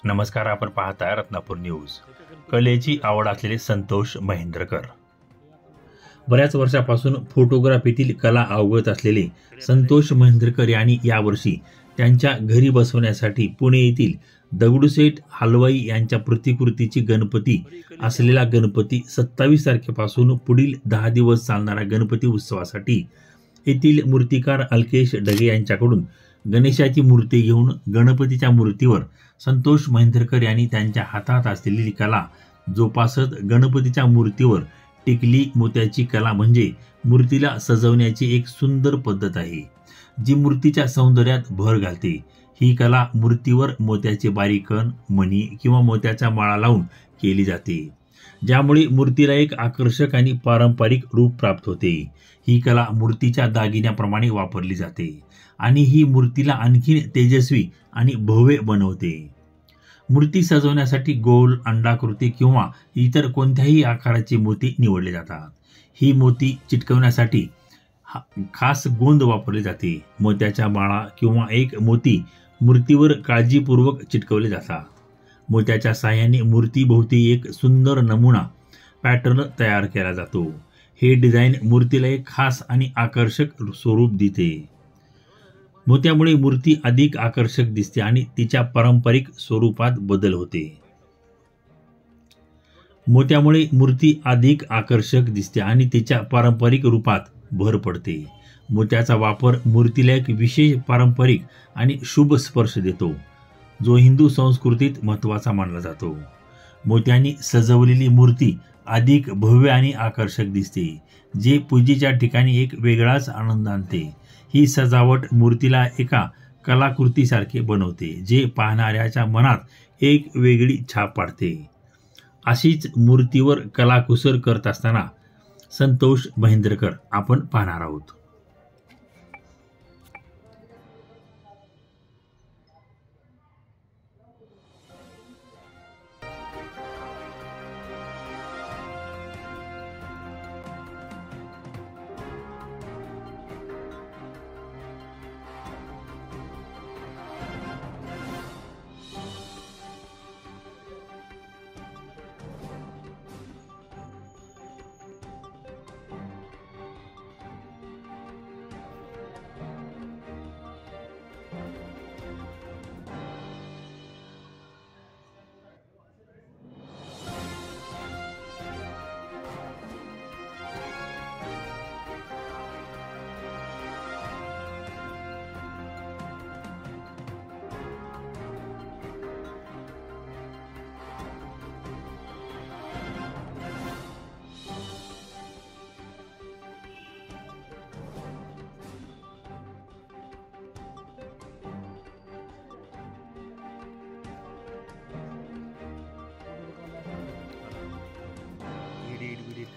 नमस्कार, आपण पाहताय रत्नापूर न्यूज. कलेची आवड असलेले संतोष महेंद्रकर. बऱ्याच वर्षापासून फोटोग्राफीतील कला अवगत असलेले संतोष महेंद्रकर यांनी यावर्षी त्यांच्या घरी बसवण्यासाठी पुणे येथील दगडूशेठ हलवाई यांच्या प्रतिकृतीची गणपती असलेला गणपती 27 तारखेपासून पुढील 10 दिवस चालणाऱ्या गणपती उत्सवासाठी येथील मूर्तिकार अल्केश ढगे यांच्याकडून गणेशाची मूर्ती घेऊन गणपतीच्या मूर्तीवर संतोष महेंद्रकर यांनी त्यांच्या हातात असलेली कला जोपासत गणपतीच्या मूर्तीवर टिकली मोत्याची कला म्हणजे मूर्तीला सजवण्याची एक सुंदर पद्धत आहे, जी मूर्तीच्या सौंदर्यात भर घालते. ही कला मूर्तीवर मोत्याचे बारीक कण, मणी किंवा मोत्याच्या माळा लावून केली जाते, ज्यामुळे मूर्तीला एक आकर्षक आणि पारंपरिक रूप प्राप्त होते. ही कला मूर्तीच्या दागिन्याप्रमाणे वापरली जाते आणि ही मूर्तीला आणखी तेजस्वी आणि भव्य बनवते. मूर्ती सजवण्यासाठी गोल, अंडाकृती किंवा इतर कोणत्याही आकाराचे मोती निवडले जातात. ही मोती चिटकवण्यासाठी खास गोंद वापरले जाते. मोत्याच्या माळा किंवा एक मोती मूर्तीवर काळजीपूर्वक चिटकवले जातात. मोत्याच्या साहाय्याने मूर्तीभोवती एक सुंदर नमुना पॅटर्न तयार केला जातो. हे डिझाईन मूर्तीला एक खास आणि आकर्षक स्वरूप देते. मोत्यामुळे मूर्ती अधिक आकर्षक दिसते आणि तिच्या पारंपरिक स्वरूपात बदल होते. मोत्यामुळे मूर्ती अधिक आकर्षक दिसते आणि तिच्या पारंपरिक रूपात भर पडते. मोत्याचा वापर मूर्तीला एक विशेष पारंपरिक आणि शुभ स्पर्श देतो, जो हिंदू संस्कृतीत महत्त्वाचा मानला जातो. मोत्यांनी सजवलेली मूर्ती अधिक भव्य आणि आकर्षक दिसते, जे पूजेच्या ठिकाणी एक वेगळाच आनंद आणते. ही सजावट मूर्तीला एका कलाकृतीसारखे बनवते, जे पाहणाऱ्याच्या मनात एक वेगळी छाप पाडते. अशीच मूर्तीवर कलाकुसर करत असताना संतोष महेंद्रकर आपण पाहणार आहोत.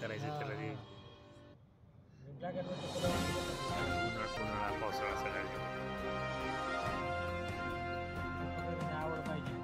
करायचं त्याला रे उन्हाळा पावसाळा सगळ्या आवड पाहिजे.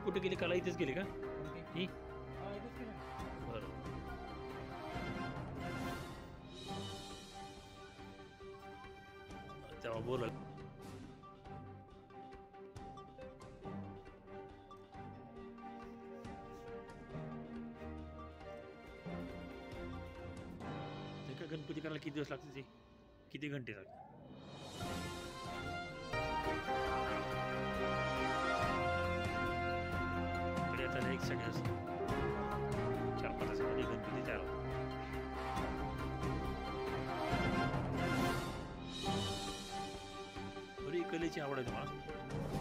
कुठे गेली कला इथेच गेली का ही बरोबर तेव्हा बोला एका गणपती करायला किती दिवस लागते ते किती घंटे लागतात तरी आता एक साठी असं 4-5 तासामध्ये गणपती तयार होतो बरी कलेची आवड आहे तुम्हाला